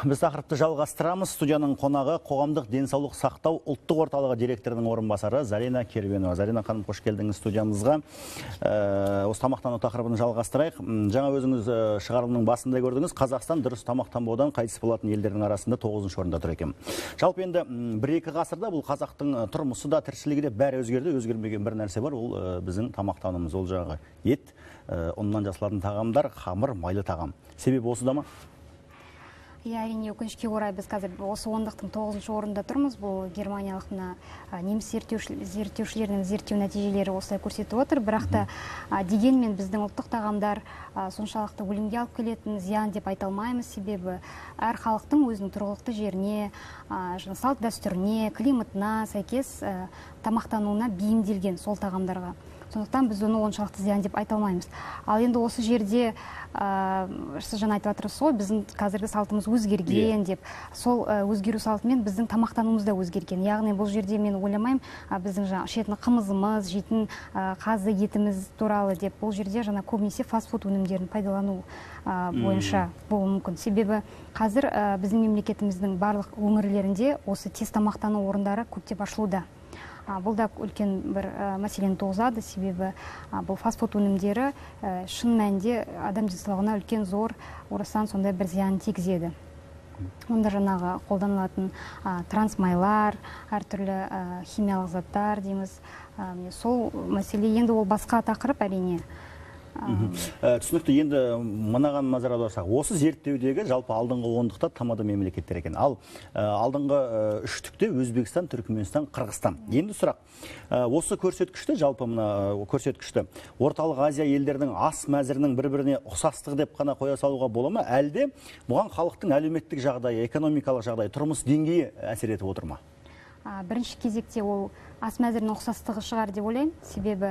Біз тақырыпты жалғастырамыз. Студияның қонағы қоғамдық денсаулық сақтау ұлттық орталығы директорының орынбасары Зарина Кербенова. Зарина ханым, қош келдіңіз студиямызға. Осы тамақтану тақырыбын жалғастырайық. Жаңа өзіңіз шығарылымның басында көрдіңіз, Қазақстан дұрыс тамақтанбаудан қайтыс болатын елдердің арасында 9-шы орында тұр екен. Жалпы енді 1-2 ғасырда бұл қазақтың тұрмысы да, тіршілігі де бәрі өзгерді. Өзгермеген бір нәрсе бар, ол біздің тамақтануымыз. Ол жаңағы ет, ұннан жасалатын тағамдар, қамыр, майлы тағам. Себебі осыда ма? Әрине, өкінішке орай біз қазір осы ондықтың 9-шы орында тұрмыз. Бұл германиялық неміс зерттеушілерінің зерттеу нәтижелері осылай көрсетіп отыр. Бірақ та дегенмен біздің ұлттық тағамдар соншалықты өлімге алып келетін зиян деп айта алмаймыз. Себебі әр халықтың өзінің тұрғылықты жеріне, салт дәстүріне, климатына сәйкес тамақтануына бейімделген сол тағамдарға. Сондықтан біз оны оншалықты зиян деп айта алмаймыз. Ал енді осы жерде сіз жаңа айтып отырсыз ғой, біздің қазіргі салтымыз өзгерген деп. Сол өзгеру салтымен біздің тамақтануымыз да өзгерген. Яғни бұл жерде мен ойламаймын, біздің ішетін қымызымыз, жейтін қазы етіміз туралы деп. Бұл жерде жаңа көбінесе фастфуд өнімдерін пайдалану бойынша болуы мүмкін. Себебі қазір біздің мемлекетіміздің барлық өңірлерінде осы тез тамақтану орындары көптеп ашылуда. Бұл да үлкен бір мәселені туғызады, себебі бұл фастфуд өнімдері шын мәнінде адам денсаулығына үлкен зор, орасан сондай бір зиян тигізеді. Онда жаңағы қолданылатын трансмайлар, әртүрлі химиялық заттар дейміз. Сол мәселе енді ол басқа тақырып әрине. Түсінікті, енді мынаған назар аударсақ, осы зерттеудегі жалпы алдыңғы ондықта тамада мемлекеттер екен. Ал алдыңғы үштікте Өзбекстан, Түркменстан, Қырғызстан. Енді сұрақ, осы көрсеткішті, жалпы мына көрсеткішті Орталық Азия елдерінің ас мәзірінің бір-біріне ұқсастығы деп қана қоя салуға бола ма, әлде бұған халықтың әлеуметтік жағдайы, экономикалық жағдайы, тұрмыс деңгейі әсер етіп отыр ма? Бірінші кезекте ол ас мәзірінің ұқсастығы шығар деп ойлаймын. Себебі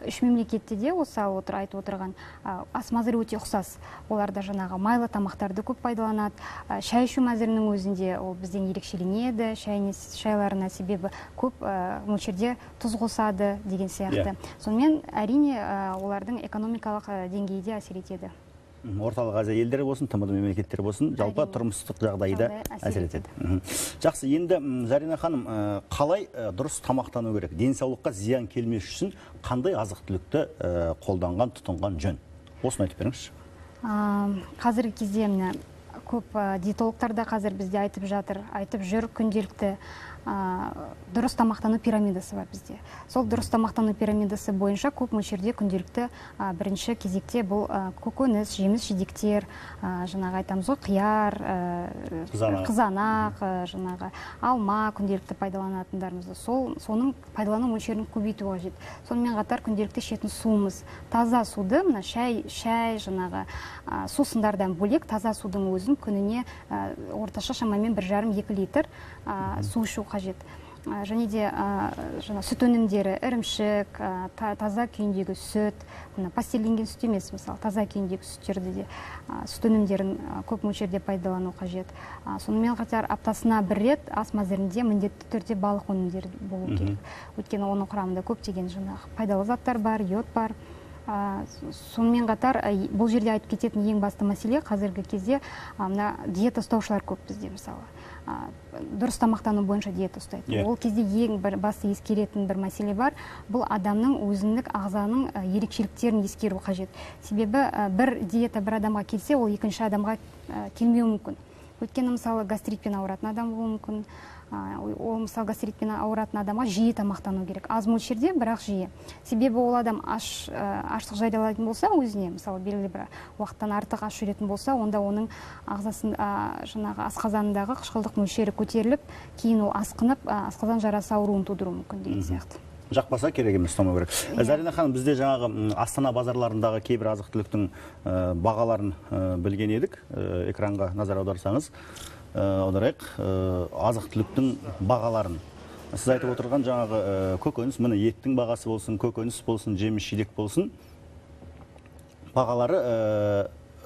үш мемлекетте де осы айтып отырған ас мәзірі өте ұқсас. Оларда жаңағы майлы тамақтарды көп пайдаланады. Шай ішу мәзірінің өзінде ол бізден ерекшеленеді. Шайларына себебі көп мөлшерде тұз қосады деген сияқты. Сонымен әрине олардың экономикалық деңгейде әсер етеді. Орталық Азия елдері болсын, тмд мемлекеттері болсын, жалпы тұрмыстық жағдайда әсер етеді. Жақсы, енді Зарина ханым, қалай дұрыс тамақтану керек? Денсаулыққа зиян келмес үшін қандай азық-түлікті қолданған, тұтынған жөн? Осыны айтып беріңізші. Қазіргі кезде көп диетологтар да қазір бізде айтып жүр, күнделікті дұрыс тамақтану пирамидасы бар бізде. Сол дұрыс тамақтану пирамидасы бойынша көп мөлшерде күнделікті бірінші кезекте бұл көкөніс, жеміс-жидектер, жаңағы айтамыз ғой, қияр, қызанақ, жаңағы алма күнделікті пайдаланатындарымызды. Соның пайдалану мөлшерін көбейту қажет. Сонымен қатар күнделікті ішетін суымыз, таза суды, мына шай, жаңағы сусындардан бөлек таза судың өзін күніне орташа шамамен 1,5-2 литр су ішу қажет. Және де сүт өнімдері, ірімшік, таза күйіндегі сүт, пастерленген сүт емес, мысалы, таза күйіндегі сүттерді де сүт өнімдерін көп мөлшерде пайдалану қажет. Сонымен қатар аптасына 1 рет ас мәзірінде міндетті түрде балық өнімдері болу керек. Өйткені оның құрамында көптеген пайдалы заттар бар, йод бар. Сонымен қатар бұл жерде айтып кететін ең басты мәселе қазіргі кезде диета ұстаушылар көп бізде, мысалы. Дұрыс тамақтану бойынша диета ұстайды. Ол кезде ең басты ескеретін бір мәселе бар. Бұл адамның өзіндік ағзаның ерекшеліктерін ескеру қажет. Себебі бір диета бір адамға келсе, ол екінші адамға келмеуі мүмкін. Өйткені мысалы гастритпен ауыратын адам болуы мүмкін. Ол мысалы гастритпен ауыратын адамға жиі тамақтану керек. Аз мөлшерде, бірақ жиі. Себебі ол адам аштық жариялайтын болса өзіне, мысалы белгілі бір уақыттан артық аш жүретін болса, онда оның ағзасында жаңағы асқазанындағы қышқылдық мөлшері көтеріліп, кейін ол асқынып, асқазан жарасы ауруын тудыруы мүмкін деген сияқты. Жақпаса керек емес, ұстамау керек. Зарина ханым, бізде жаңағы Астана базарларындағы кейбір азық-түліктің бағаларын білген едік. Экранға назар аударсаңыз, аударайық, азық-түліктің бағаларын. Сіз айтып отырған жаңағы көкөніс, міне еттің бағасы болсын, көкөніс болсын, жеміс-жидек болсын, бағалары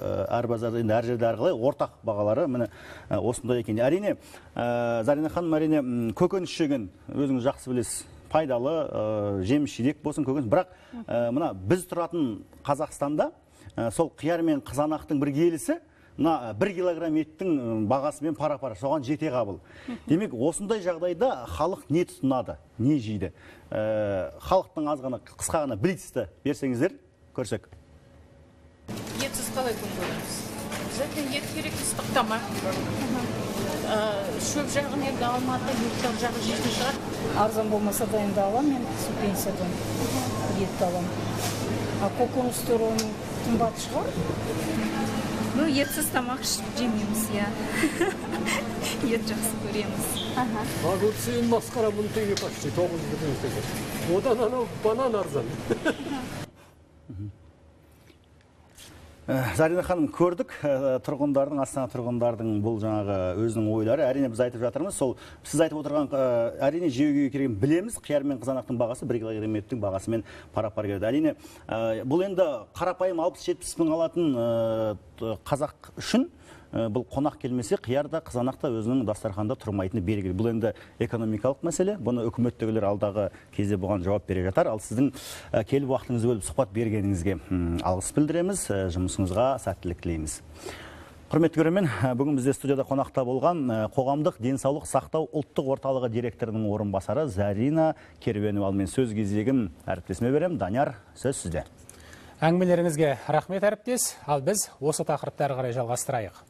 әр базарда, әр жерде әрқалай ортақ бағалары міне осындай екен. Әрине, Зарина ханым, әрине көкөніс жеген өзіңіз жақсы білесіз, пайдалы, жеміс-жидек болсын, көкөніс. Бірақ мына біз тұратын Қазақстанда сол қияр мен қызанақтың бір келісі мына 1 килограмм еттің бағасымен пара-пара, соған жете қабыл. Демек, осындай жағдайда халық не тұтынады, не жейді? Халықтың азғана, қысқа ғана блицті берсеңіздер, көрсек. Етсіз қалай күн көреміз? Zaten ет керек ыстық тамақ. Шөп жағын енді алматы, еттің жағы жейтін шығар. Арзан болмаса да енді аламын мен субвенциядан етті аламын. А көкөністер оның қымбат шығар? Ну, етсіз тамақ жемейміз, иә. Ет жақсы көреміз. Огурцы масқара 1000 теңге почти, 900 теңге. Одан анау банан арзан. Зарина ханым, көрдік тұрғындардың, Астана тұрғындардың бұл жаңағы өзінің ойлары. Әрине біз айтып жатырмыз. Сол сіз айтып отырған әрине жеуге керегін білеміз. Қияр мен қызанақтың бағасы 1 килограмм еттің бағасымен пара-пар келеді. Әрине бұл енді қарапайым 60-70 мың алатын қазақ үшін бұл қонақ келмесе, қияр да қызанақ та өзінің дастарханда тұрмайтыны белгілі. Бұл енді экономикалық мәселе. Бұны үкіметтегілер алдағы кезде бұған жауап бере жатар. Ал сіздің келіп уақытыңызды бөліп сұхбат бергеніңізге алғыс білдіреміз. Жұмысыңызға сәттілік тілейміз. Құрметті көрермен, бүгін бізде студияда қонақта болған қоғамдық денсаулық сақтау ұлттық орталығы директорының орынбасары Зарина Керуенова. Мен сөз кезегін әріптесіме берем. Данияр, сөз сізде. Әңгімелеріңізге рахмет әріптес. Ал біз осы тақырыпты әрі қарай жалғастырайық.